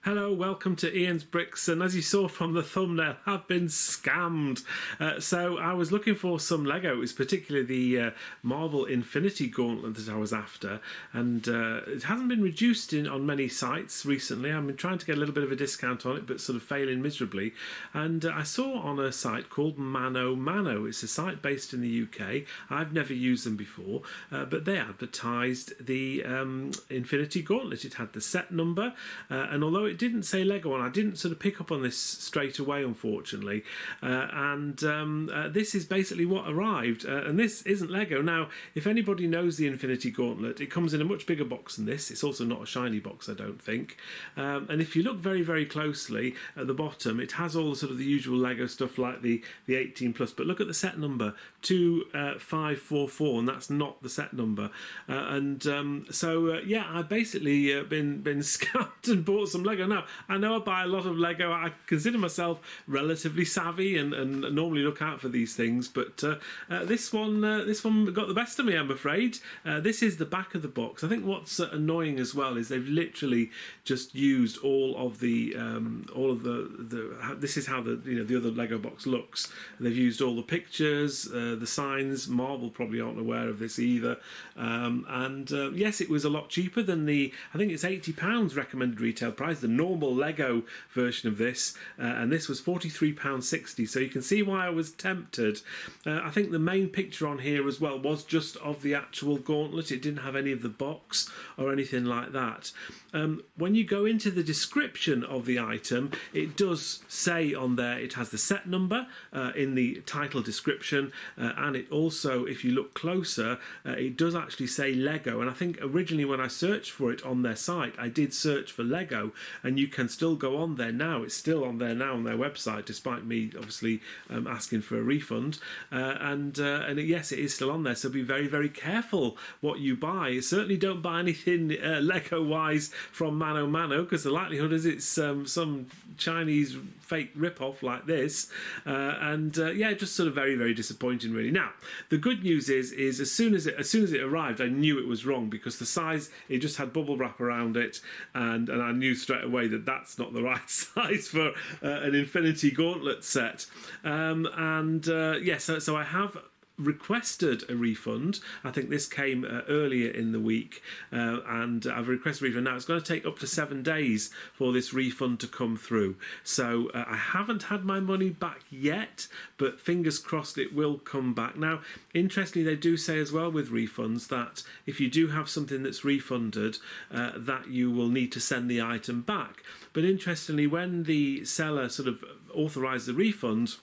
Hello, welcome to Ian's Bricks, and as you saw from the thumbnail, I've been scammed. So I was looking for some Lego. It was particularly the Marvel Infinity Gauntlet that I was after, and it hasn't been reduced on many sites recently. I've been trying to get a little bit of a discount on it, but sort of failing miserably. And I saw on a site called Mano Mano. It's a site based in the UK. I've never used them before, but they advertised the Infinity Gauntlet. It had the set number, and although it didn't say Lego on, I didn't sort of pick up on this straight away, unfortunately. This is basically what arrived, and this isn't Lego. Now, if anybody knows the Infinity Gauntlet, it comes in a much bigger box than this. It's also not a shiny box, I don't think. And if you look very, very closely at the bottom, it has all sort of the usual Lego stuff like the 18 plus. But look at the set number 2544, and that's not the set number. Yeah, I've basically been scammed and bought some Lego. Now, I know I buy a lot of Lego. I consider myself relatively savvy and normally look out for these things, but this one got the best of me, I'm afraid. This is the back of the box. I think what's annoying as well is they've literally just used all of the this is how the other Lego box looks. They've used all the pictures, the signs. Marvel probably aren't aware of this either. Yes, it was a lot cheaper than I think it's £80 recommended retail price, the normal Lego version of this, and this was £43.60, so you can see why I was tempted. I think the main picture on here as well was just of the actual gauntlet. It didn't have any of the box or anything like that. When you go into the description of the item, it does say on there it has the set number in the title description, and it also, if you look closer, it does actually say Lego. And I think originally when I searched for it on their site, I did search for Lego, and you can still go on there now. It's still on there now on their website, despite me obviously asking for a refund. Yes, it is still on there. So be very, very careful what you buy. Certainly don't buy anything Lego-wise from Mano Mano, because the likelihood is it's some Chinese fake rip-off like this. Just sort of very, very disappointing, really. Now, the good news is as soon as it arrived, I knew it was wrong, because the size, it just had bubble wrap around it, and I knew straight away that that's not the right size for an Infinity Gauntlet set. So I have requested a refund. I think this came earlier in the week, and I've requested a refund. Now, it's going to take up to 7 days for this refund to come through. So I haven't had my money back yet, but fingers crossed it will come back. Now, interestingly, they do say as well with refunds that if you do have something that's refunded, that you will need to send the item back. But interestingly, when the seller sort of authorised the refund,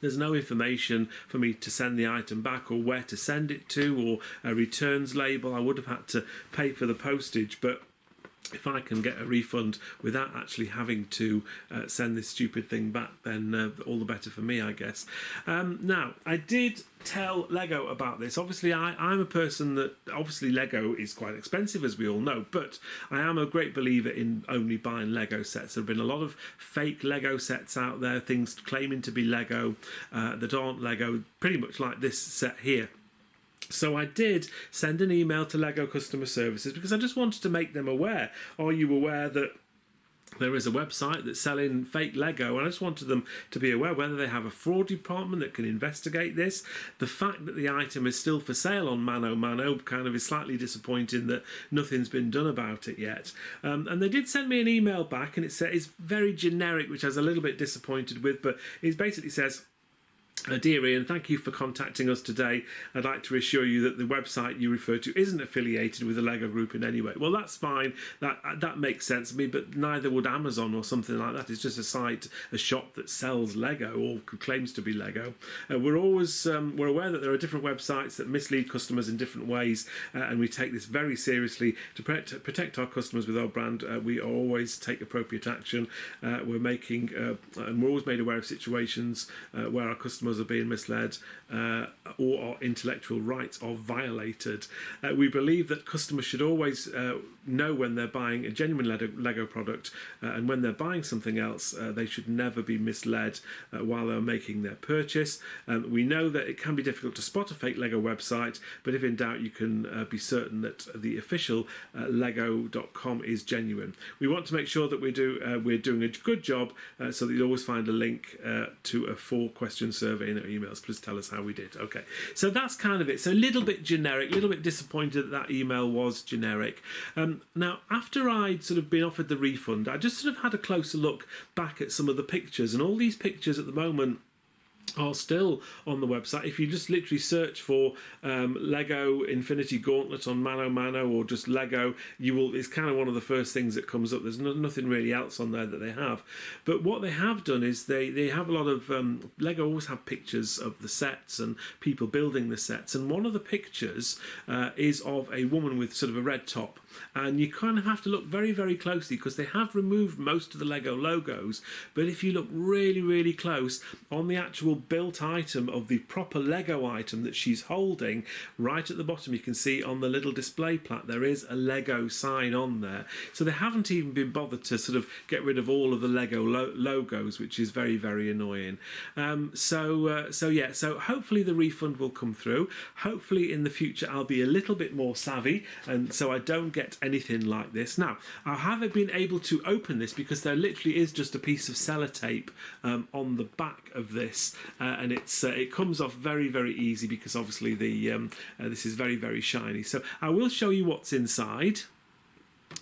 there's no information for me to send the item back, or where to send it to, or a returns label. I would have had to pay for the postage, but if I can get a refund without actually having to send this stupid thing back, then all the better for me, I guess. Now, I did tell Lego about this. Obviously, I'm a person that, obviously Lego is quite expensive, as we all know, but I am a great believer in only buying Lego sets. There have been a lot of fake Lego sets out there, things claiming to be Lego that aren't Lego, pretty much like this set here. So I did send an email to Lego customer services, because I just wanted to make them aware. Are you aware that there is a website that's selling fake Lego? And I just wanted them to be aware, whether they have a fraud department that can investigate this. The fact that the item is still for sale on Mano Mano kind of is slightly disappointing, that nothing's been done about it yet. And they did send me an email back, and it's very generic, which I was a little bit disappointed with, but it basically says, "Dear Ian, thank you for contacting us today. I'd like to assure you that the website you refer to isn't affiliated with the Lego Group in any way." Well, that's fine. That makes sense to me, but neither would Amazon or something like that. It's just a shop that sells Lego, or claims to be Lego. We're aware that there are different websites that mislead customers in different ways, and we take this very seriously. To protect our customers with our brand, we always take appropriate action. And we're always made aware of situations where our customers customers are being misled or our intellectual rights are violated. We believe that customers should always know when they're buying a genuine Lego product, and when they're buying something else, they should never be misled while they're making their purchase. We know that it can be difficult to spot a fake Lego website, but if in doubt, you can be certain that the official lego.com is genuine. We want to make sure that we're doing a good job, so that you always find a link to a 4-question survey in our emails. Please tell us how we did. Okay, so that's kind of it. So a little bit generic, a little bit disappointed that email was generic. Now, after I'd sort of been offered the refund, I just sort of had a closer look back at some of the pictures, and all these pictures at the moment are still on the website. If you just literally search for Lego Infinity Gauntlet on Mano Mano, or just Lego, it's kind of one of the first things that comes up. There's nothing really else on there that they have. But what they have done is they have a lot of Lego always have pictures of the sets and people building the sets, and one of the pictures is of a woman with sort of a red top. And you kind of have to look very, very closely, because they have removed most of the Lego logos. But if you look really, really close, on the actual built item of the proper Lego item that she's holding, right at the bottom, you can see on the little display plat, there is a Lego sign on there. So they haven't even been bothered to sort of get rid of all of the Lego logos, which is very, very annoying. So hopefully the refund will come through. Hopefully in the future I'll be a little bit more savvy, and so I don't get anything like this. Now, I haven't been able to open this because there literally is just a piece of sellotape on the back of this, and it comes off very, very easy, because obviously this is very, very shiny. So I will show you what's inside.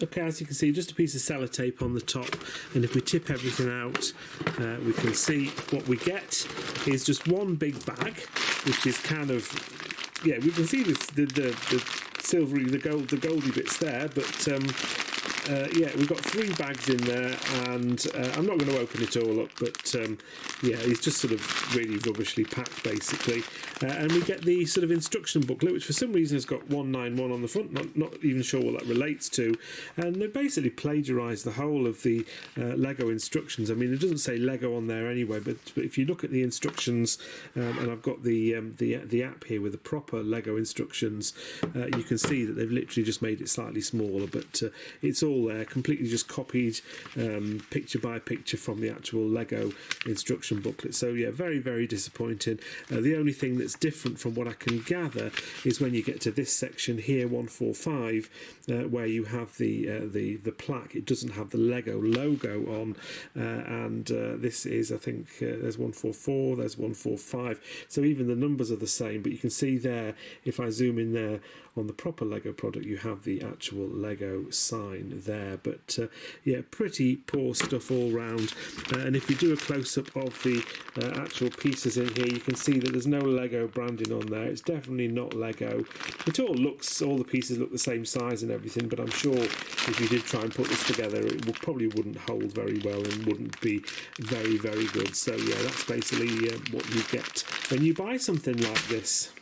Okay, as you can see, just a piece of sellotape on the top, and if we tip everything out, we can see what we get is just one big bag, which is kind of, yeah, we can see the silvery, the goldy bits there, but yeah, we've got 3 bags in there, and I'm not going to open it all up, but yeah, it's just sort of really rubbishly packed, basically. And we get the sort of instruction booklet, which for some reason has got 191 on the front, not even sure what that relates to. And they basically plagiarised the whole of the Lego instructions. I mean, it doesn't say Lego on there anyway, but if you look at the instructions, and I've got the app here with the proper Lego instructions, you can see that they've literally just made it slightly smaller, but it's all there, completely just copied picture by picture from the actual Lego instruction booklet. So yeah, very, very disappointing. The only thing that's different from what I can gather is when you get to this section here, 145, where you have the plaque. It doesn't have the Lego logo on, and this is, I think, there's 144, there's 145. So even the numbers are the same, but you can see there, if I zoom in there on the proper Lego product, you have the actual Lego sign there. But yeah, pretty poor stuff all round. And if you do a close-up of the actual pieces in here, you can see that there's no Lego branding on there. It's definitely not Lego. All the pieces look the same size and everything, but I'm sure if you did try and put this together, it probably wouldn't hold very well and wouldn't be very, very good. So yeah, that's basically what you get when you buy something like this.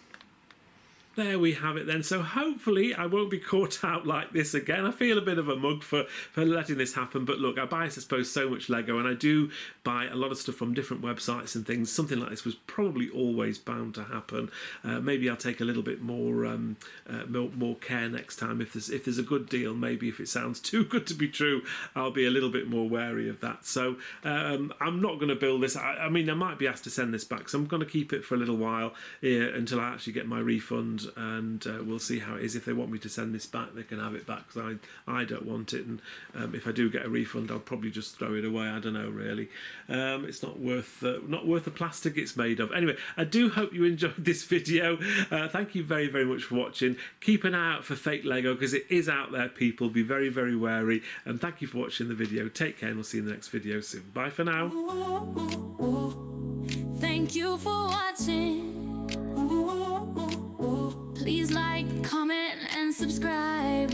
There we have it then. So hopefully I won't be caught out like this again. I feel a bit of a mug for letting this happen, but look, I buy, I suppose, so much Lego, and I do buy a lot of stuff from different websites and things. Something like this was probably always bound to happen. Maybe I'll take a little bit more care next time. If there's a good deal, maybe if it sounds too good to be true, I'll be a little bit more wary of that. So I'm not going to build this. I mean, I might be asked to send this back, so I'm going to keep it for a little while until I actually get my refund. And we'll see how it is. If they want me to send this back, they can have it back, because I don't want it. And if I do get a refund, I'll probably just throw it away. I don't know, really. It's not worth the plastic it's made of. Anyway, I do hope you enjoyed this video. Thank you very, very much for watching. Keep an eye out for fake Lego, because it is out there, people. Be very, very wary. And thank you for watching the video. Take care, and we'll see you in the next video soon. Bye for now. Thank you for watching. Please like, comment, and subscribe.